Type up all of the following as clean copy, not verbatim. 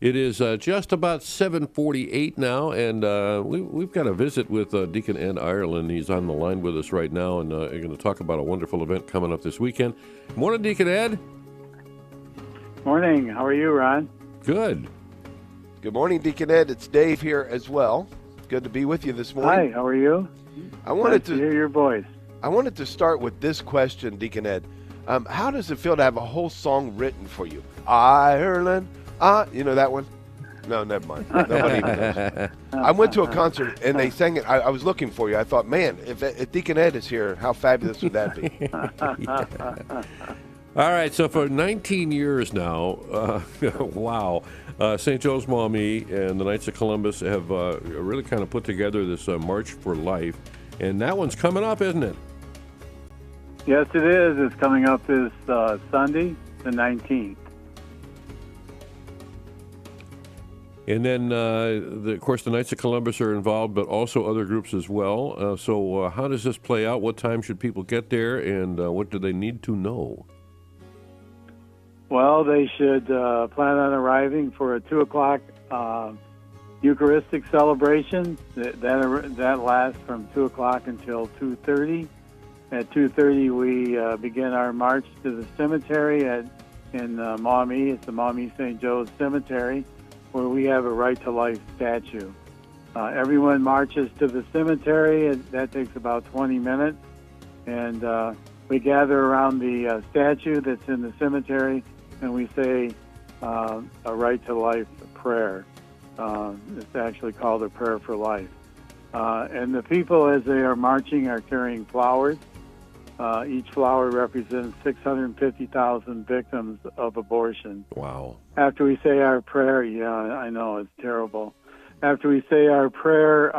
It is just about 7:48 now, and we've got a visit with Deacon Ed Ireland. He's on the line with us right now, and we're going to talk about a wonderful event coming up this weekend. Morning, Deacon Ed. Morning. How are you, Ron? Good. Good morning, Deacon Ed. It's Dave here as well. Good to be with you this morning. Hi, how are you? I wanted nice to hear your voice. I wanted to start with this question, Deacon Ed. How does it feel to have a whole song written for you? Ireland, you know that one? No, never mind. Nobody even knows. I went to a concert and they sang it. I was looking for you. I thought, man, if Deacon Ed is here, how fabulous would that be? All right, so for 19 years now, wow, St. Joe's Maumee and the Knights of Columbus have really kind of put together this March for Life, and that one's coming up, isn't it? Yes, it is. It's coming up this Sunday, the 19th. And then, of course, the Knights of Columbus are involved, but also other groups as well. So how does this play out? What time should people get there, and what do they need to know? Well, they should plan on arriving for a 2 o'clock Eucharistic celebration. That lasts from 2 o'clock until 2:30. At 2:30, we begin our march to the cemetery in Maumee. It's the Maumee St. Joe's Cemetery, where we have a Right to Life statue. Everyone marches to the cemetery, and that takes about 20 minutes. And we gather around the statue that's in the cemetery, and we say a Right to Life prayer. It's actually called a Prayer for Life. And the people, as they are marching, are carrying flowers. Each flower represents 650,000 victims of abortion. Wow. After we say our prayer, yeah, I know, it's terrible. After we say our prayer,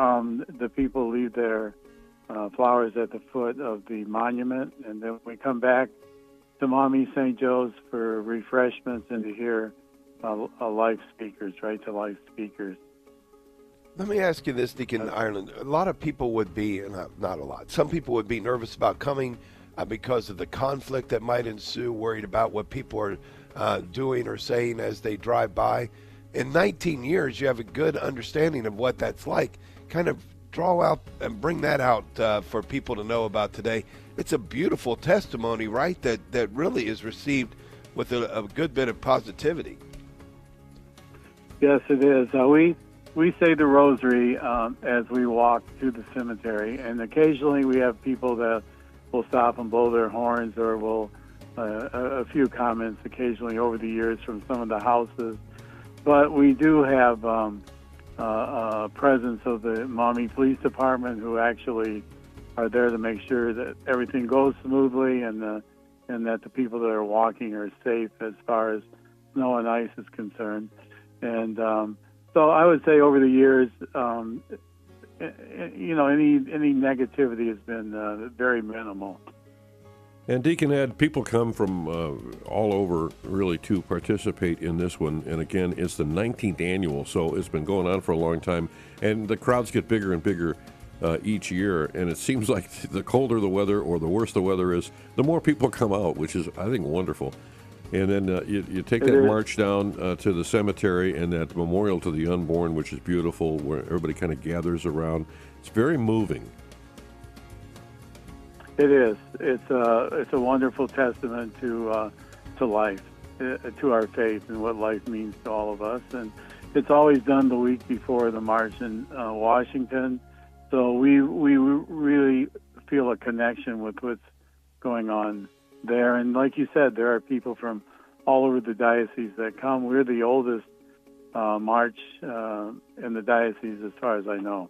the people leave their flowers at the foot of the monument, and then we come back to Maumee St. Joe's for refreshments and to hear life speakers, Right to Life speakers. Let me ask you this, Deacon Ireland. A lot of people would be, not a lot, some people would be nervous about coming because of the conflict that might ensue, worried about what people are doing or saying as they drive by. In 19 years, you have a good understanding of what that's like. Kind of draw out and bring that out for people to know about today. It's a beautiful testimony, right, that really is received with a good bit of positivity. Yes, it is. We say the rosary as we walk to the cemetery, and occasionally we have people that will stop and blow their horns, or will a few comments occasionally over the years from some of the houses. But we do have a presence of the Maumee Police Department, who actually are there to make sure that everything goes smoothly and that the people that are walking are safe as far as snow and ice is concerned. And so I would say over the years, any negativity has been very minimal. And Deacon Ed, people come from all over really to participate in this one. And again, it's the 19th annual, so it's been going on for a long time. And the crowds get bigger and bigger each year. And it seems like the colder the weather or the worse the weather is, the more people come out, which is, I think, wonderful. And then you take that march down to the cemetery and that memorial to the unborn, which is beautiful, where everybody kind of gathers around. It's very moving. It is. It's a wonderful testament to life, to our faith, and what life means to all of us. And it's always done the week before the march in Washington. So we really feel a connection with what's going on there. And like you said, there are people from all over the diocese that come. We're the oldest march in the diocese, as far as I know.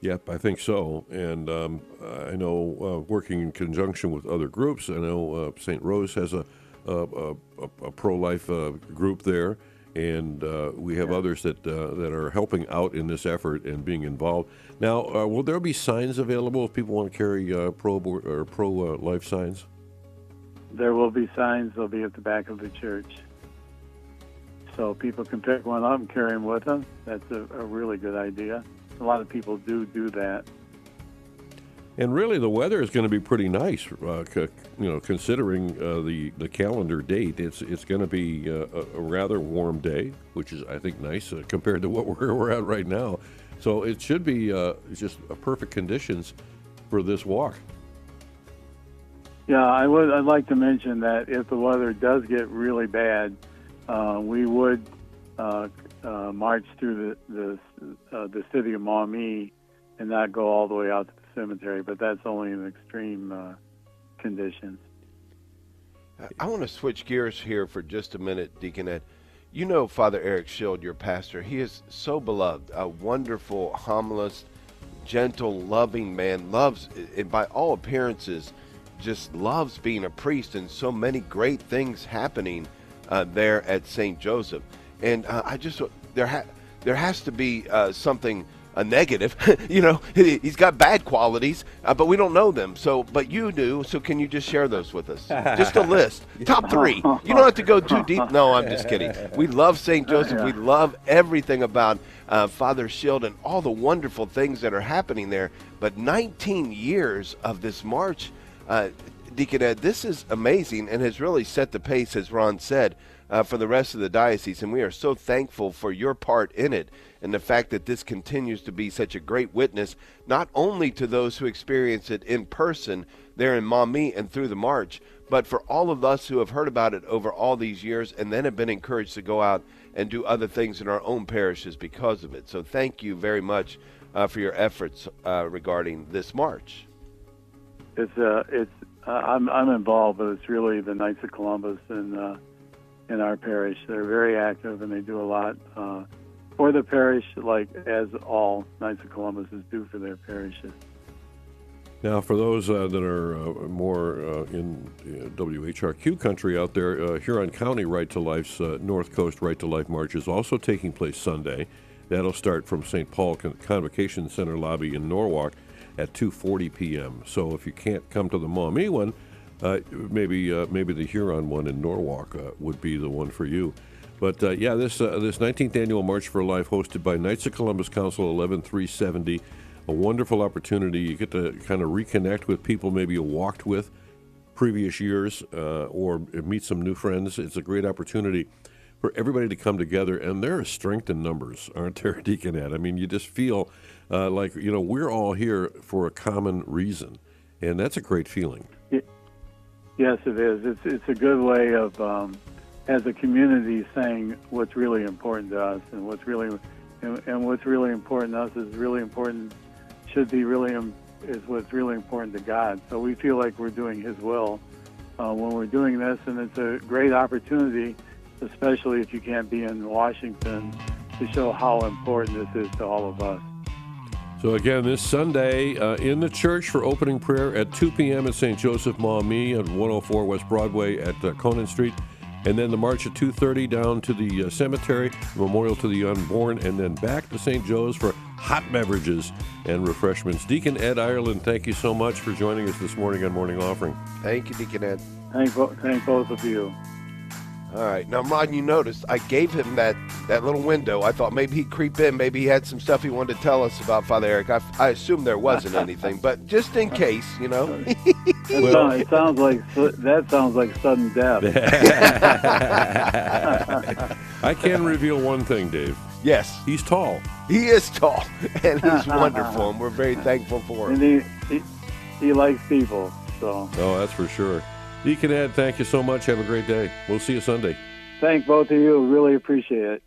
Yep, I think so. And I know working in conjunction with other groups, I know St. Rose has a pro-life group there, and we have others that are helping out in this effort and being involved. Now, will there be signs available if people want to carry pro-life signs? There will be signs. They'll be at the back of the church. So people can pick one up and carry them with them. That's a really good idea. A lot of people do that. And really, the weather is going to be pretty nice, considering the calendar date. It's going to be a rather warm day, which is, I think, nice compared to what we're at right now. So it should be just a perfect conditions for this walk. Yeah, I'd like to mention that if the weather does get really bad, we would march through the city of Maumee and not go all the way out to the cemetery, but that's only in extreme conditions. I want to switch gears here for just a minute, Deacon Ed. You know Father Eric Schild, your pastor. He is so beloved, a wonderful homilist, gentle, loving man, loves, and by all appearances, just loves being a priest, and so many great things happening there at St. Joseph. And there has to be something a negative. He's got bad qualities, but we don't know them. So, but you do. So, can you just share those with us? Just a list, top 3. You don't have to go too deep. No, I'm just kidding. We love St. Joseph. We love everything about Father Schild and all the wonderful things that are happening there. But 19 years of this march, Deacon Ed, this is amazing and has really set the pace, as Ron said, for the rest of the diocese, and we are so thankful for your part in it and the fact that this continues to be such a great witness, not only to those who experience it in person there in Maumee and through the march, but for all of us who have heard about it over all these years and then have been encouraged to go out and do other things in our own parishes because of it. So thank you very much for your efforts regarding this march. I'm involved, but it's really the Knights of Columbus in our parish. They're very active, and they do a lot for the parish, like as all Knights of Columbus do for their parishes. Now, for those that are more in WHRQ country out there, Huron County Right to Life's North Coast Right to Life March is also taking place Sunday. That'll start from St. Paul Convocation Center lobby in Norwalk at 2:40 p.m. So if you can't come to the Maumee one, maybe the Huron one in Norwalk would be the one for you. But this 19th annual March for Life, hosted by Knights of Columbus Council 11370, a wonderful opportunity. You get to kind of reconnect with people maybe you walked with previous years, or meet some new friends. It's a great opportunity for everybody to come together, and there is strength in numbers, aren't there, Deacon Ed? I mean, you just feel like we're all here for a common reason, and that's a great feeling. Yes, it is. It's a good way of, as a community, saying what's really important to us, and what's really important to us is really important. Is what's really important to God. So we feel like we're doing His will when we're doing this, and it's a great opportunity, especially if you can't be in Washington, to show how important this is to all of us. So again, this Sunday in the church for opening prayer at 2 p.m. at St. Joseph Maumee at 104 West Broadway at Conan Street. And then the march at 2:30 down to the cemetery, memorial to the unborn, and then back to St. Joe's for hot beverages and refreshments. Deacon Ed Ireland, thank you so much for joining us this morning on Morning Offering. Thank you, Deacon Ed. Thank both of you. All right. Now, Ron, you noticed I gave him that little window. I thought maybe he'd creep in. Maybe he had some stuff he wanted to tell us about Father Eric. I assume there wasn't anything, but just in case, Well, it sounds like sudden death. I can reveal one thing, Dave. Yes. He's tall. He is tall, and he's wonderful, and we're very thankful for him. And he likes people, so. Oh, that's for sure. Deacon Ed, thank you so much. Have a great day. We'll see you Sunday. Thank both of you. Really appreciate it.